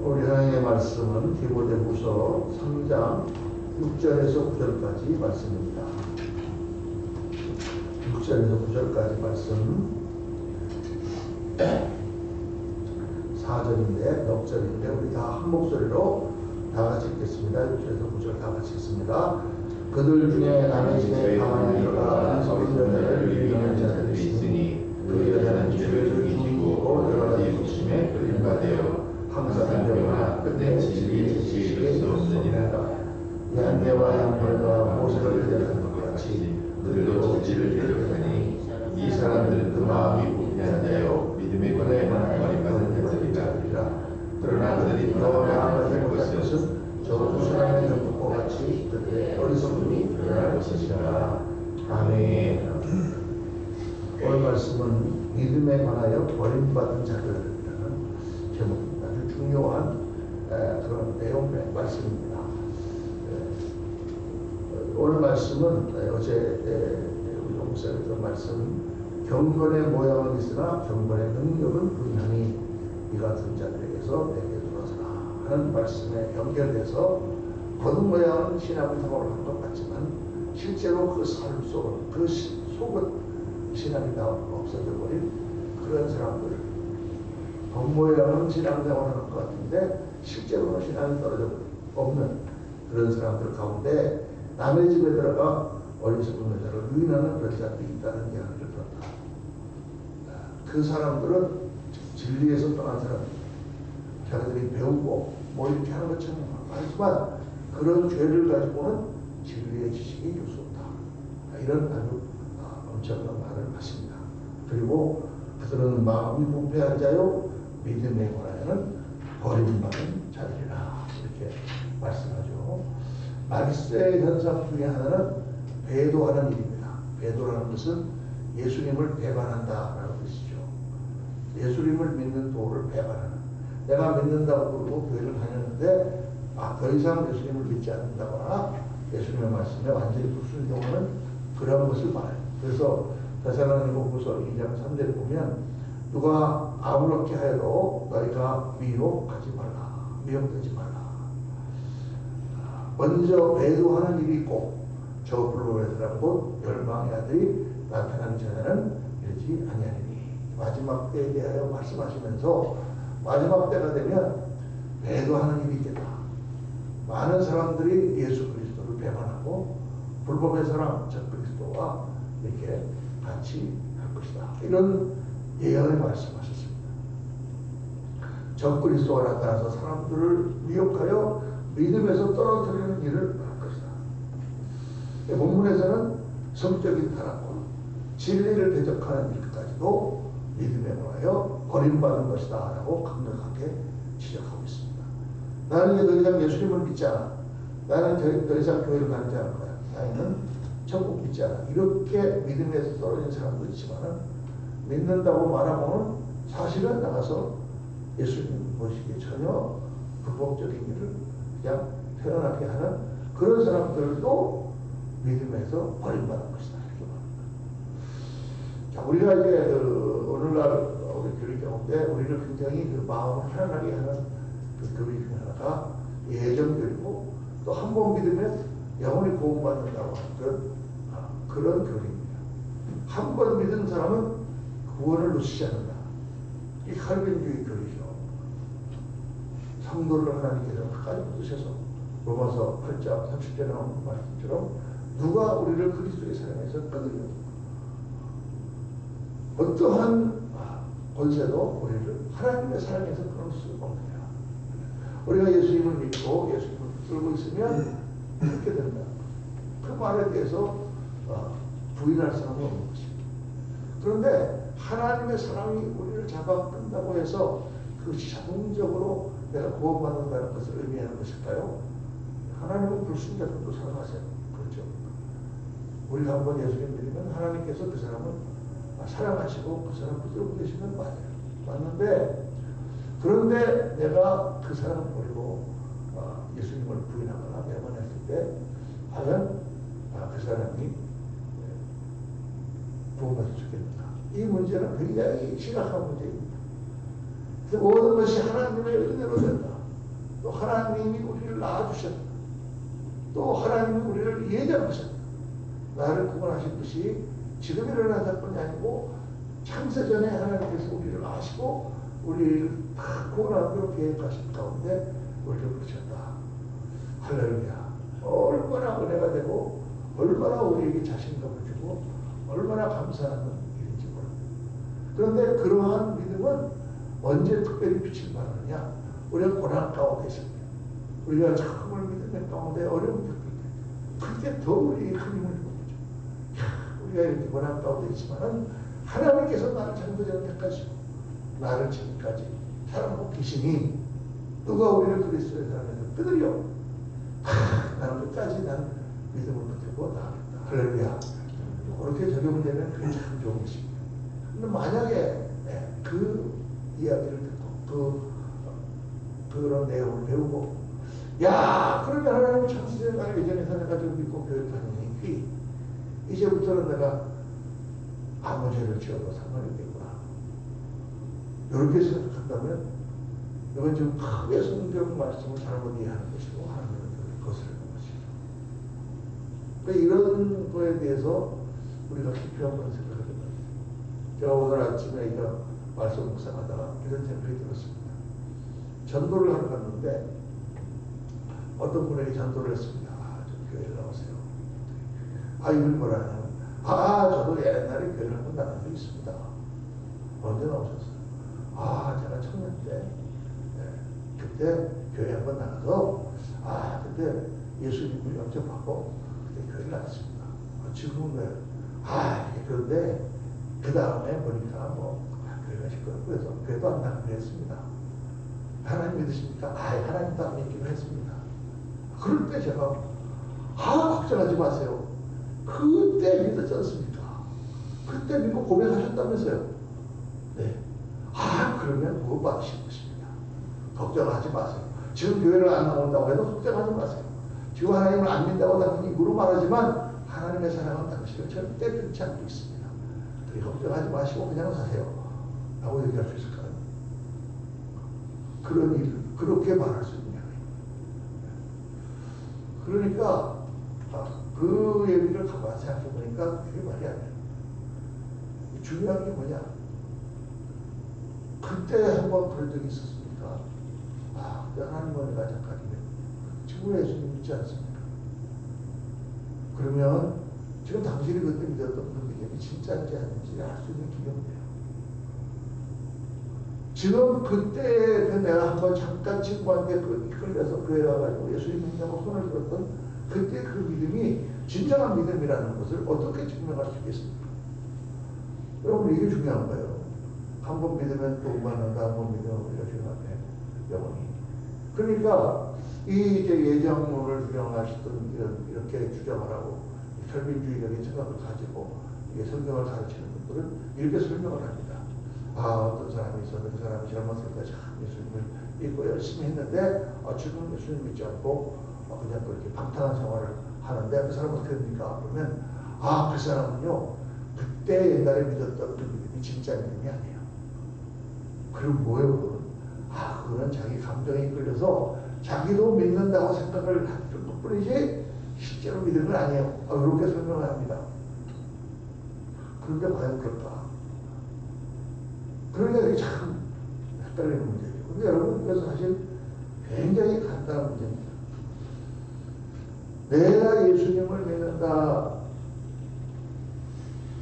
우리 하나님의 말씀은 디모데후서 3장 6절에서 9절까지 말씀입니다. 6절에서 9절까지 말씀 4절인데 역절인데 우리 다 한 목소리로 다 같이 읽겠습니다. 6절에서 9절 다 같이 읽습니다. 그들 중에 남의 집에 가만히 들어가 은석인 여자를 유인하는 자들이 있으니 그 여자는 죄를 죽이고 여러 가지 욕심에 끌린 바 되어 항상 변화나 끝내 진리의 지식을 수 없느니라. 양내와 양벌과 모세를 대적한 것 같이 그들도 진리를 대적하니 이 사람들은 그 마음이 부패한 자요 믿음의 권에 버림받은 자들이라. 그러나 그들이 더 나아가지 못할 것은 저 두 사람의 경고와 같이 그들의 어리석음이 드러날 것이라. 아멘. 오늘 말씀은 믿음에 관하여 버림받은 자들이라는 제목입니다. 아주 중요한 그런 내용의 말씀입니다. 오늘 말씀은 어제 우리 목사님 그 말씀 경건의 모양은 있으나 경건의 능력은 분명히 이 같은 자들에게서 내게 들어서라 하는 말씀에 연결돼서 겉은 모양은 신앙생활을 한 것 같지만 실제로 그 삶 속은 그 속은 신앙이 다 없어져 버린 그런 사람들, 겉모양은 신앙생활을 한 것 같은데 실제로는 신앙이 떨어져 없는 그런 사람들 가운데 남의 집에 들어가 어리석은 여자를 유인하는 그런 자들이 있다는 이야기를 들었다. 그 사람들은 진리에서 떠난 사람입니다. 자기들이 배우고 뭐 이렇게 하는 것처럼 하지만 그런 죄를 가지고는 진리의 지식이 이룰 수 없다. 이런 아주 엄청난 말을 하십니다. 그리고 그들은 마음이 부패한 자요 믿음에 관하여는 버림받은 자들이라 이렇게 말씀하죠. 말세 현상 중에 하나는 배도하는 일입니다. 배도라는 것은 예수님을 배반한다라는 뜻이죠. 예수님을 믿는 도를 배반하는. 내가 믿는다고 그러고 교회를 다녔는데 더 이상 예수님을 믿지 않는다거나 예수님의 말씀에 완전히 불순종하는 그런 것을 말해요. 그래서 데살로니가후서 2장 3절에 보면 누가 아무렇게 하여도 너희가 미혹하지 말라. 미혹되지 말라. 먼저 배도하는 일이 있고 저 불법의 사람 곧 멸망의 아들이 나타나는 자는 이르지 아니하리니. 마지막 때에 대하여 말씀하시면서 마지막 때가 되면 배도하는 일이 있겠다. 많은 사람들이 예수 그리스도를 배반하고 불법의 사람 저 그리스도와 이렇게 같이 할 것이다. 이런 예언을 말씀하셨습니다. 저 그리스도가 나타나서 사람들을 미혹하여 믿음에서 떨어뜨리는 일을 할 것이다. 본문에서는 성적인 타락과 진리를 대적하는 일까지도 믿음에 관하여 버림받은 것이다 라고 강력하게 지적하고 있습니다. 나는 이제 더 이상 예수님을 믿지 않아. 나는 더 이상 교회를 다니지 않을 거야. 나는 천국 믿지 않아. 이렇게 믿음에서 떨어진 사람도 있지만은 믿는다고 말하고는 사실은 나가서 예수님 모시기에 전혀 불법적인 일을 그냥 태어나게 하는 그런 사람들도 믿음에서 버림받은 것이다. 자, 우리가 이제 오늘날 우리 교회 가운데 우리를 굉장히 그 마음을 편안하게 하는 그 교회 중에 하나가 예정교회고 또 한 번 믿으면 영원히 구원받는다고 하는 그런 교회입니다. 한 번 믿은 사람은 구원을 놓치지 않는다. 이 칼빈주의 교회죠. 성도를 하나님께서 끝까지 붙으셔서 로마서 8장 30절에 나오는 말씀처럼 누가 우리를 그리스도의 사랑에서 끊으려 어떠한 권세도 우리를 하나님의 사랑에서 끊을 수 없느냐. 우리가 예수님을 믿고 예수님을 붙들고 있으면 그렇게 된다. 그 말에 대해서 부인할 사람은 없는 것입니다. 그런데 하나님의 사랑이 우리를 잡아 끈다고 해서 그것이 자동적으로 내가 구원받는다는 것을 의미하는 것일까요? 하나님은 불순자들도 사랑하세요. 그렇죠? 우리가 한번 예수님 믿으면 하나님께서 그 사람을 사랑하시고 그 사람 붙들고 계시면 맞아요. 맞는데 그런데 내가 그 사람을 버리고 예수님을 부인하거나 배반했을 때 과연 그 사람이 구원받을 수 있겠는가? 이 문제는 굉장히 심각한 문제입니다. 모든 것이 하나님의 은혜로 된다. 또 하나님이 우리를 낳아주셨다. 또 하나님이 우리를 예정하셨다. 나를 구원하신 것이 지금 일어난 사건이 아니고 창세전에 하나님께서 우리를 아시고 우리를 다 구원하기로 계획하신 가운데 우리를 부르셨다. 할렐루야. 얼마나 은혜가 되고 얼마나 우리에게 자신감을 주고 얼마나 감사하는 일인지 모릅니다. 그런데 그러한 믿음은 언제 특별히 빛을 발하느냐? 우리가 고난 가운데 있습니다. 우리가 정말 믿음의 가운데 어려움을 겪을 때 그때 더 우리에게 큰 힘을 주는 거죠. 우리가 이렇게 고난 가운데 있지만은 하나님께서 나를 창조전에 택하시고 나를 지금까지 사랑하고 계시니 누가 우리를 그리스도의 사랑에서 끄들려 나는 끝까지 난 믿음을 붙들고 나가겠다. 할렐루야. 그렇게 적용이 되면 그게 참 좋은 것입니다. 근데 만약에 그 이야기를 듣고 그런 내용을 배우고 야 그러면 하나님 창세전에 나를 예전에 살아가지고 믿고 교회 다니니 이제부터는 내가 아무 죄를 지어도 상관이 없겠구나. 이렇게 생각한다면 이건 지금 크게 성경 말씀을 잘못 이해하는 것이고 하나님을 거스르는 것이죠. 그러니까 이런 거에 대해서 우리가 깊이 한번 생각해 봐요. 제가 오늘 아침에 이거 말씀 묵상하다가 이런 생각이 들었습니다. 전도를 하러 갔는데 어떤 분에게 전도를 했습니다. 좀 교회에 나오세요. 이분이 뭐라 하냐면 저도 옛날에 교회를 한번 나간 적이 있습니다. 언제 나오셨어요? 제가 청년 때 그때 교회 한번 나가서 그때 예수님을 영접하고 그때 교회를 나갔습니다. 지금은 왜? 그런데 그 다음에 보니까 교회가 시끄럽고 그래서 교회도 안 나가기로 했습니다. 하나님 믿으십니까? 하나님도 안 믿기로 했습니다. 그럴 때 제가 걱정하지 마세요. 그때 믿었지 않습니까? 그때 믿고 고백하셨다면서요. 네. 그러면 구원 받으신 것입니다. 걱정하지 마세요. 지금 교회를 안 나온다고 해도 걱정하지 마세요. 지금 하나님을 안 믿는다고 당신이 입으로 말하지만 하나님의 사랑은 당신을 절대 끊지 않고 있습니다. 걱정하지 마시고 그냥 사세요. 라고 얘기할 수 있을까요? 그런 일을 그렇게 말할 수 있냐. 그러니까 그 얘기를 가만히 생각해 보니까 그게 말이 안 돼요. 중요한 게 뭐냐? 그때 한번 그런 적이 있었습니까? 그때 하나님 은혜가 잠깐이면 지금 예수님 믿지 않습니까? 그러면 지금 당신이 그때 믿었던 그 믿음이 진짜인지 아닌지 알 수 있는 기회인데요. 지금 그때 내가 한번 잠깐 친구한테 이끌려서 교회 와가지고 예수님 믿는다고 손을 들었던 그때 그 믿음이 진정한 믿음이라는 것을 어떻게 증명할 수 있겠습니까? 여러분 이게 중요한 거예요. 한 번 믿으면 또 만난다. 한 번 믿으면 우리가 주님 앞에 영원히. 그러니까 이 이제 예정론을 주장하시던 이렇게 주장을 하고 설민주의적인 생각을 가지고 이게 성경을 가르치는 분들은 이렇게 설명을 합니다. 어떤 사람이 있었는데 그 사람이 젊었을 때 참 예수님을 믿고 열심히 했는데 지금 예수님 믿지 않고 그냥 그렇게 방탕한 생활을 하는데 그 사람은 어떻게 됩니까? 그러면 그 사람은요 그때 옛날에 믿었던 그 믿음이 진짜 믿음이 아니에요. 그럼 뭐예요? 그건? 그건 자기 감정에 이끌려서 자기도 믿는다고 생각을 하는 것뿐이지 실제로 믿는 건 아니에요. 이렇게 설명을 합니다. 그런데 과연 그럴까? 그러니까 이게 참 헷갈리는 문제죠. 근데 여러분, 그래서 사실 굉장히 간단한 문제입니다. 내가 예수님을 믿는다.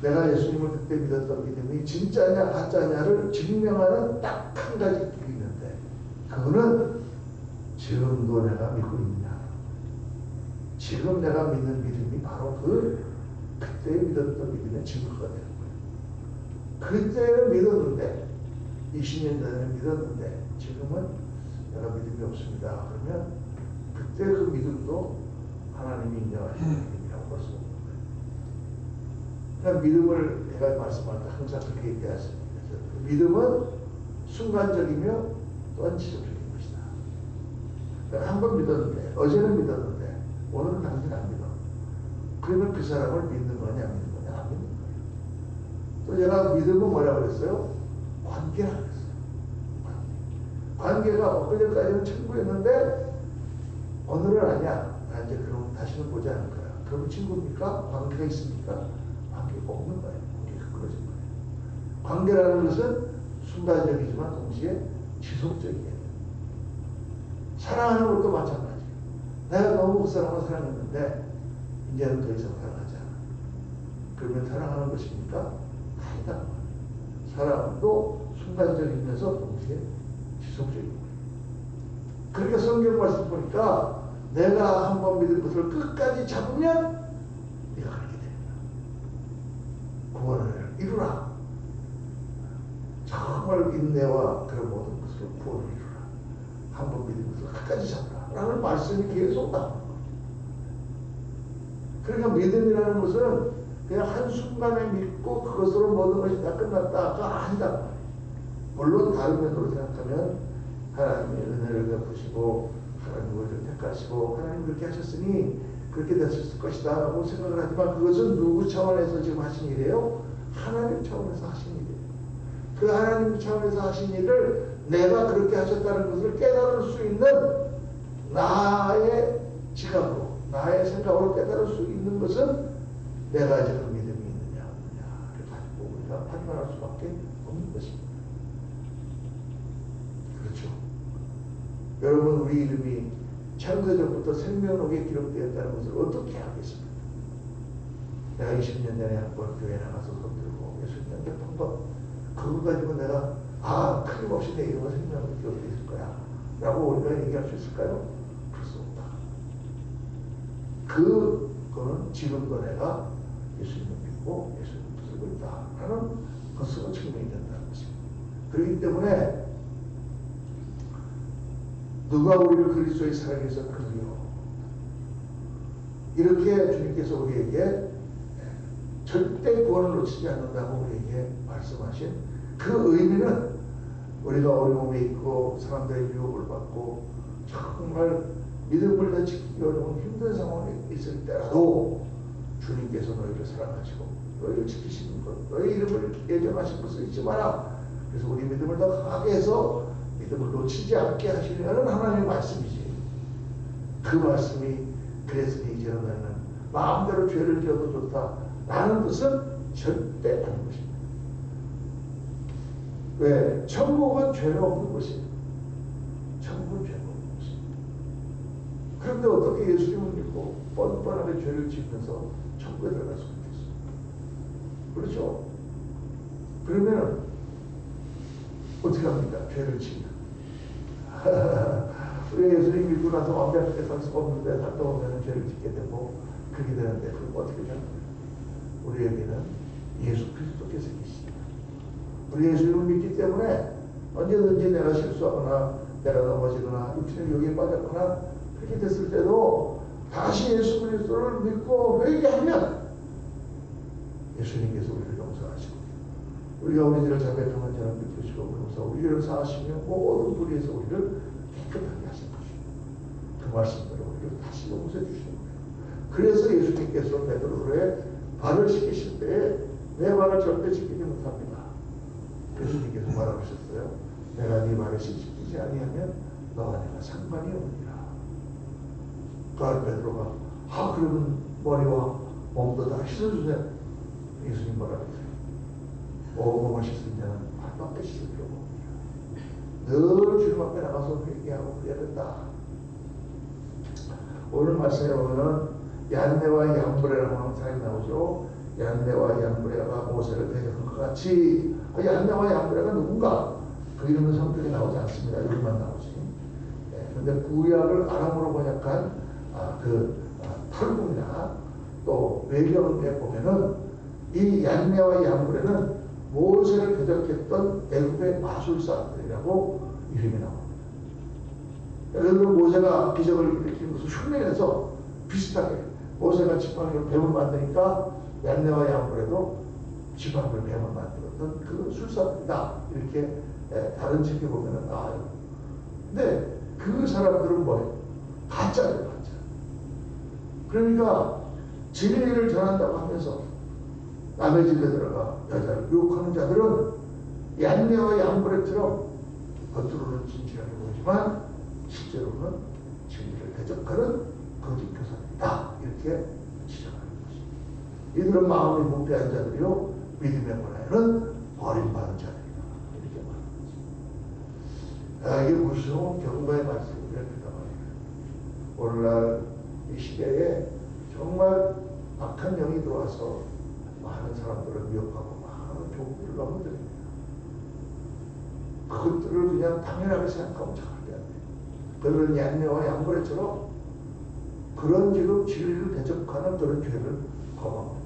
내가 예수님을 그때 믿었던 믿음이 진짜냐 가짜냐를 증명하는 딱 한 가지 길이 있는데 그거는 지금도 내가 믿고 있느냐. 지금 내가 믿는 믿음이 바로 그때 믿었던 믿음의 증거가 되는 거예요. 그때는 믿었는데 20년 전에 믿었는데 지금은 내가 믿음이 없습니다. 그러면 그때 그 믿음도 하나님이 인정하시는 믿음이라고 볼 수 없는 거예요. 그러니까 믿음을 제가 말씀할 때 항상 그렇게 얘기하십니다. 그 믿음은 순간적이며 또한 지속적인 것이다. 내가 한 번 믿었는데 어제는 믿었는데 오늘은 당신 안 믿어. 그러면 그 사람을 믿는 거냐 안 믿는 거냐 안 믿는 거예요. 또 제가 믿음은 뭐라고 그랬어요? 관계라고 그랬어요. 관계. 관계가 엊그제까지는 친구였는데 오늘은 아니야. 나 이제 그럼 다시는 보지 않을 거야. 그럼 친구입니까? 관계가 있습니까? 관계가 없는 거예요. 관계가 끊어진 거예요. 관계라는 것은 순간적이지만 동시에 지속적이에요. 사랑하는 것도 마찬가지예요. 내가 너무 그 사람을 사랑했는데 이제는 더 이상 사랑하지 않아. 그러면 사랑하는 것입니까? 아니다. 사랑도 순간적이면서 동시에 지속적인 거예요. 그러니까 성경 말씀 보니까 내가 한번 믿은 것을 끝까지 잡으면 네가 그렇게 됩니다. 구원을 이루라. 정말 인내와 그런 모든 것으로 구원을 이루라. 한번 믿은 것을 끝까지 잡으라. 라는 말씀이 계속 나오는 거예요. 그러니까 믿음이라는 것은 그냥 한순간에 믿고 그것으로 모든 것이 다 끝났다가 아니다. 물론 다른 면으로 생각하면 하나님의 은혜를 베푸시고 하나님 우리를 택하시고 하나님 그렇게 하셨으니 그렇게 됐을 것이다 라고 생각을 하지만 그것은 누구 차원에서 지금 하신 일이에요? 하나님 차원에서 하신 일이에요. 그 하나님 차원에서 하신 일을 내가 그렇게 하셨다는 것을 깨달을 수 있는 나의 지각으로 나의 생각으로 깨달을 수 있는 것은 내가 지금 믿음이 있느냐 없느냐를 가지고 우리가 판단할 수밖에 없는 것입니다. 그렇죠. 여러분 우리 이름이 창세전부터 생명록에 기록되었다는 것을 어떻게 알겠습니까? 내가 20년 전에 한번 교회 나가서 손들고 예수님 접한 것 그거 가지고 내가 틀림없이 내 이름은 생명록에 기록되어 있을 거야 라고 우리가 얘기할 수 있을까요? 그럴 수 없다. 그거는 지금도 내가 예수님을 믿고 예수님을 붙들고 있다 라는 것으로 증명이 된다는 것입니다. 그렇기 때문에 누가 우리를 그리스도의 사랑에서 끊으려 이렇게 주님께서 우리에게 절대 구원을 놓치지 않는다고 우리에게 말씀하신 그 의미는 우리가 어려움에 있고 사람들의 유혹을 받고 정말 믿음을 다 지키기 어려운 힘든 상황에 있을 때라도 주님께서 너희를 사랑하시고 너희를 지키시는 것 너희 이름을 예정하신 것을 잊지 마라. 그래서 우리 믿음을 더 강하게 해서 믿음을 놓치지 않게 하시려는 하나님의 말씀이지. 그 말씀이 그래서 이제는 너희는 마음대로 죄를 지어도 좋다 라는 것은 절대 아닌 것입니다. 왜? 천국은 죄가 없는 것입니다. 천국은 죄가 없는 것입니다. 그런데 어떻게 예수님을 믿고 뻔뻔하게 죄를 지으면서 천국에 들어갈 수 있겠어요? 그렇죠? 그러면 어떻게 합니까? 죄를 지으면 우리 예수님 믿고 나서 완벽하게 살 수가 없는데 살다 보면 죄를 짓게 되고 그렇게 되는데 그럼 어떻게 되는 거예요? 우리에게는 예수 그리스도께서 계십니다. 우리 예수님을 믿기 때문에 언제든지 내가 실수하거나 내가 넘어지거나 육신의 욕에 빠졌거나 그렇게 됐을 때도 다시 예수 그리스도를 믿고 회개하면 예수님께서 우리를 용서하시고 우리가 우리 죄를 자백하면 죄를 믿으시고 용서 우리를 사하시며 모든 불의에서 우리를 깨끗하게 하신 것입니다. 그 말씀대로 우리를 다시 용서해 주시는 거예요. 그래서 예수님께서 베드로의 발을 씻기실 때에 내 발을 절대 씻기지 못합니다. 예수님께서 말하셨어요. 내가 네 발을 씻기지 아니하면 너와 내가 상관이 없느니라. 그러니까 베드로가 그러면 머리와 몸도 다 씻어주세요. 예수님 뭐라 그러세요? 온몸을 씻은 자는 발밖에 씻을 필요가 없느니라. 늘 주님 앞에 나가서 회개하고 그래야 된다. 오늘 말씀에 보면은 얀네와 얀브레라고 하는 사람이 나오죠. 얀네와 얀브레가 모세를 대적한 것 같이 얀네와 얀브레가 누군가? 그 이름은 성경에 나오지 않습니다. 여기만 나오지. 그런데 구약을 아람어로 번역한 탈북이나 또 외경에 보면은 이 얀네와 얀브레는 모세를 대적했던 애굽의 마술사들이라고 이름이 나옵니다. 그래서 모세가 기적을 일으킨 것을 흉내내서 비슷하게 모세가 지팡이로 뱀을 만드니까 얀네와 얀브레도 지팡이로 뱀을 만들었던 그 술사들이다. 이렇게 다른 책에 보면은 나와요. 근데 그 사람들은 뭐예요? 가짜예요, 가짜. 그러니까 진리를 전한다고 하면서 남의 집에 들어가 여자를 유혹하는 자들은 얀네와 얀브레처럼 겉으로는 진실하게 보이지만 실제로는 진리를 대적하는 거짓 교사들이다. 이렇게 지적하는 것입니다. 이들은 마음이 무패한 자들이요 믿음의 문화에는 버림받은 자들이다. 이렇게 말하는 것입니다. 이게 무서운 경고의 말씀입니다. 오늘날 이 시대에 정말 악한 영이 들어와서 많은 사람들을 미혹하고 많은 종들을 넘어뜨립니다. 그것들을 그냥 당연하게 생각하고 착하게 합니다. 그런 양녀와 양고래처럼 그런 지금 진리를 대적하는 그런 죄를 범합니다.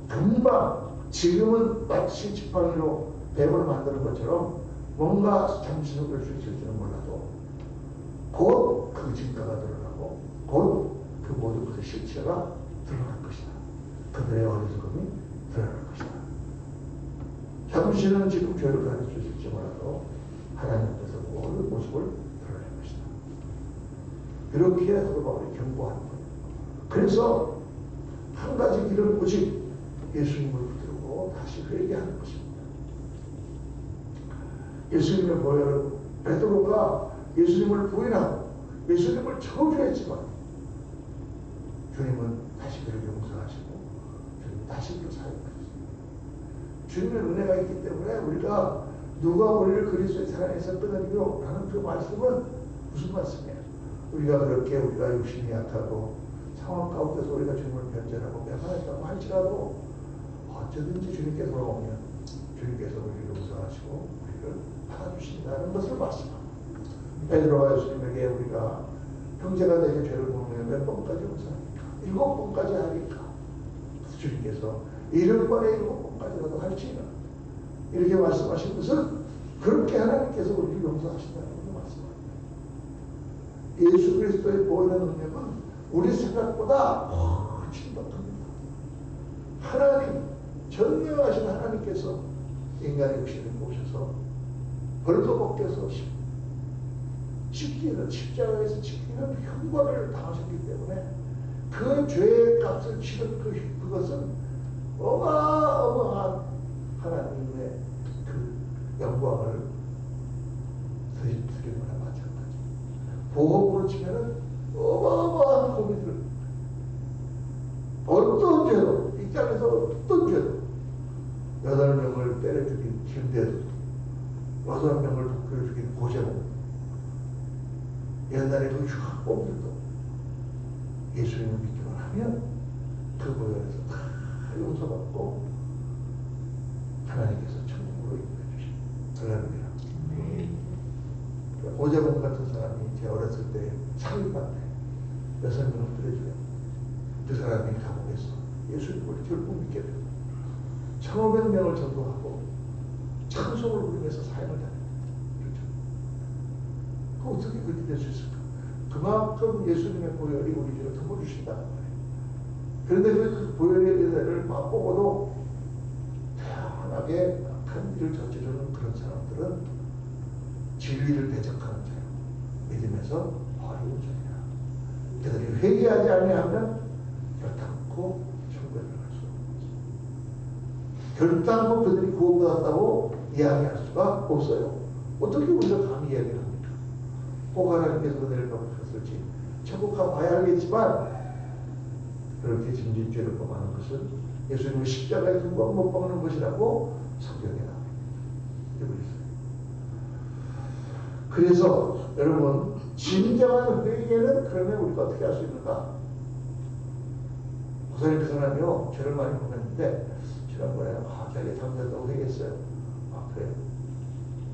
금방 지금은 마치 지팡이로 뱀을 만드는 것처럼 뭔가 잠시는 걸 수 있을지는 몰라도 곧 그 진가가 드러나고 곧 그 모든 것의 실체가 드러날 것이다. 그들의 어리석음이 드러날 것이다. 잠시는 지금 죄를 가르쳐 줄지 몰라도 하나님께서 모든 모습을 드러낼 것이다. 이렇게 사도 바울이 경고하는 거예요. 그래서 한 가지 길은 오직 예수님을 붙들고 다시 회개하는 것입니다. 예수님의 보혈은 베드로가 예수님을 부인하고 예수님을 저주했지만 주님은 다시 그를 용서하시고 주님 다시 또 사용하셨습니다. 주님의 은혜가 있기 때문에 우리가 누가 우리를 그리스도의 사랑에서 끊어내요 라는 그 말씀은 무슨 말씀이에요? 우리가 그렇게 우리가 욕심이 약하고 상황 가운데서 우리가 주님을 변절하고 배반했다고 할지라도 어쩌든지 주님께서 오면 주님께서 우리를 용서하시고 우리를 받아주신다는 것을 말씀합니다. 베드로가 예수님에게 우리가 형제가 내게 죄를 범하면 몇 번까지 용서합니까? 7번까지 하니까. 그래서 주님께서 7번에 7번까지라도 할지는 이렇게 말씀하신 것은 그렇게 하나님께서 우리를 용서하신다는 것을 말씀합니다. 예수 그리스도의 보혈의 능력은 우리 생각보다 훨씬 더 큽니다. 하나님, 전능하신 하나님께서 인간의 육신을 모셔서 벌거벗겨서 십자가에서 지키는 형벌을 당하셨기 때문에 그 죄의 값을 치른 그것은 어마어마한 하나님의 그 영광을 드린 거나 마찬가지. 보험으로 치면은 어마어마한 고민들. 어떤 죄도, 이 땅에서 어떤 죄도 8명을 때려 죽인 김대도, 6명을 도끼로 죽인 고재봉, 옛날에 그 흉악범들도 예수님을 믿기만 하면 그 보혈에서 다 용서받고 하나님께서 천국으로 인도해 주십니다. 할렐루야. 고재봉 같은 사람이 제 어렸을 때 살인반대 6명을 때려줘요. 그 사람이 감옥에서 예수님을 결국 믿게 되고 1,500명을 전도하고 찬송을 부르면서 사형을 당합니다. 그 어떻게 그렇게 될 수 있을까? 그만큼 예수님의 보혈이 우리 죄를 덮어주신다는 거예요. 그런데 그 보혈의 은혜를 맛보고도 태연하게 악한 일을 저지르는 그런 사람들은 진리를 대적하는 자요. 믿음에서 버리는 자이라. 그들이 회개하지 아니하면 결단코 천국에 들어갈 수 없는 거죠. 결단코 그들이 구원받았다고 이야기할 수가 없어요. 어떻게 우리가 감히 이야기를 합니까? 꼭 하나님께서 은혜를 베푸셨을지 천국 가봐야 알겠지만 그렇게 짐짓죄를 범하는 것은 예수님을 십자가에 금방 못 박는 것이라고 성경에 나옵니다. 그래서 여러분 진정한 회개는 그러면 우리가 어떻게 할 수 있는가? 고사님 그 사람이요 죄를 많이 범했는데 지난번에 자기가 잘못했다고 회개했어요. 그래요?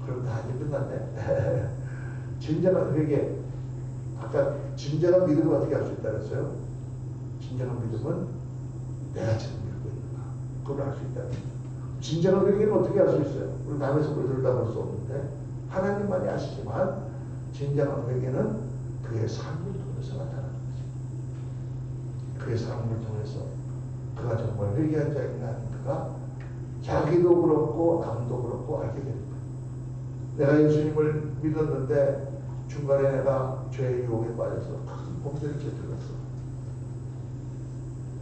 그럼 다 이제 끝났네. 진정한 회개. 아까 진정한 믿음을 어떻게 할 수 있다 그랬어요? 진정한 믿음은 내가 지금 믿고 있는가? 그걸 알 수 있다. 진정한 회개는 어떻게 할 수 있어요? 우리 남의 손을 들다볼 수 없는데 하나님만이 아시지만 진정한 회개는 그의 삶을 통해서 나타나는 거죠. 그의 삶을 통해서 그가 정말 회개한 자인가 아닌가가 자기도 그렇고 남도 그렇고 알게 됩니다. 내가 예수님을 믿었는데 중간에 내가 죄의 유혹에 빠져서 큰 범죄를 저질렀어.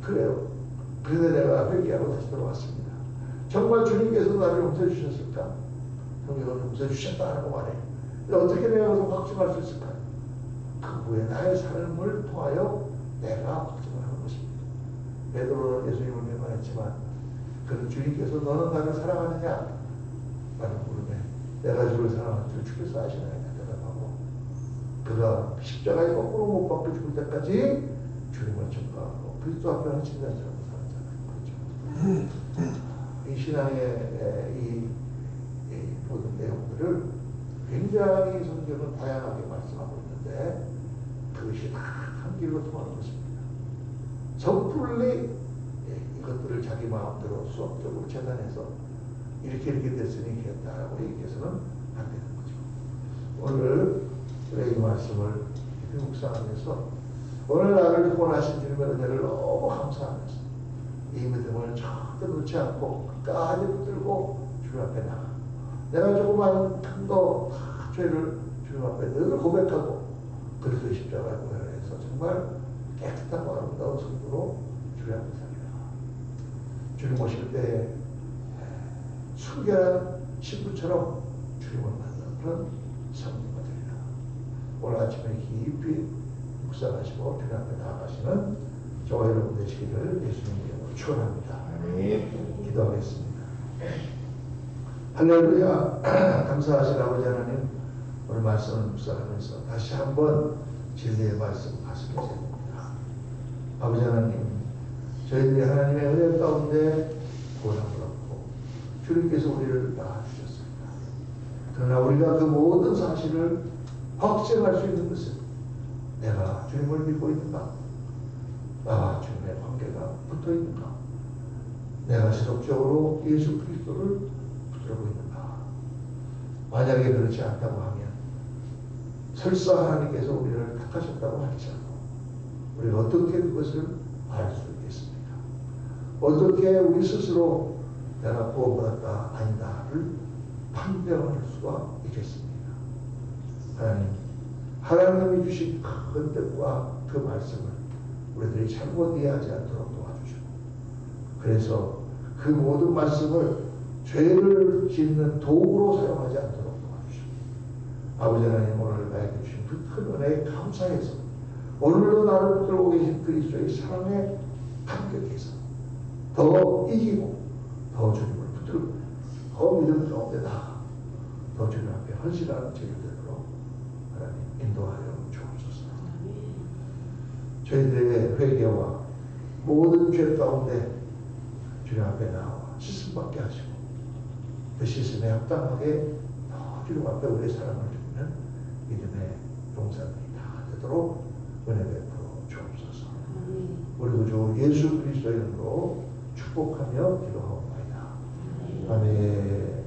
그래요. 그래서 내가 회개하고 다시 돌아왔습니다. 정말 주님께서 나를 용서해 주셨을까? 성경을 용서해 주셨다라고 말해. 근데 어떻게 내가 그것을 확증할 수 있을까요? 그 후에 나의 삶을 통하여 내가 확증을 하는 것입니다. 베드로는 예수님을 맹언했지만 그는 주님께서 너는 나를 사랑하느냐? 라는 물음에 내가 주를 사랑하는 줄 주께서 아시나이까 대답하고 그가 십자가에 거꾸로 못 박혀 죽을 때까지 주님을 전파하고 그리스도 앞에 헌신된 사람을 살았잖아요. 그렇죠? 이 신앙의 이 모든 내용들을 굉장히 성경은 다양하게 말씀하고 있는데 그것이 다 한 길로 통하는 것입니다. 섣불리 이것들을 자기 마음대로 수학적으로 재단해서 이렇게 됐으니 이렇게 했다라고 얘기해서는 안 되는 거죠. 오늘 이 말씀을 묵상하면서 오늘 나를 구원하신 주님의 은혜를 너무 감사하면서 이 믿음을 절대 놓지 않고 끝까지 붙들고 주님 앞에 나가 내가 조그마한 큰거 다 죄를 주님 앞에 늘 고백하고 그리스도의 십자가에 고혈해서 정말 깨끗하고 아름다운 성도로 주님 앞에 살리라. 주님 오실 때 순결한 신부처럼 주님을 만나는 그런 성도가 되리라. 오늘 아침에 깊이 묵상하시고 주님 앞에 나아가시는 저와 여러분 되시기를 예수님 이름으로 축원합니다. 기도하겠습니다. 할렐루야. 감사하신 아버지 하나님, 오늘 말씀을 묵상하면서 다시 한번 진리의 말씀 가슴에 새깁니다. 아버지 하나님, 저희들이 하나님의 은혜 가운데 구원함을 얻고 주님께서 우리를 낳아주셨습니다. 그러나 우리가 그 모든 사실을 확증할 수 있는 것은 내가 주님을 믿고 있는가? 나와 주님의 관계가 붙어 있는가? 내가 지속적으로 예수 그리스도를 붙들고 있는가? 만약에 그렇지 않다고 하면 설사 하나님께서 우리를 택하셨다고 할지라도 우리가 어떻게 그것을 알 수 있겠습니까? 어떻게 우리 스스로 내가 구원받았다 아니다를 판별할 수가 있겠습니까? 하나님이 주신 큰 뜻과 그 말씀을 우리들이 잘못 이해하지 않도록 도와주시고 그래서 그 모든 말씀을 죄를 짓는 도구로 사용하지 않도록 도와주시고 아버지 하나님 오늘 나에게 주신 그 큰 은혜에 감사해서 오늘도 나를 붙들고 계신 그리스도의 사랑에 감격해서 더 이기고 더 주님을 붙들고 더 믿음 가운데 나아가 더 주님 앞에 헌신하는 제일대로 하나님 인도하여 주옵소서. 저희들의 회개와 모든 죄 가운데 주님 앞에 나와 씻음받게 하시고 그 씻음에 합당하게 더 주님 앞에 우리의 사랑을 주는 믿음의 용사들이 다 되도록 은혜 베풀어 주옵소서. 우리도 주 예수 그리스도의 이름으로 축복하며 기도하옵나이다. 아멘.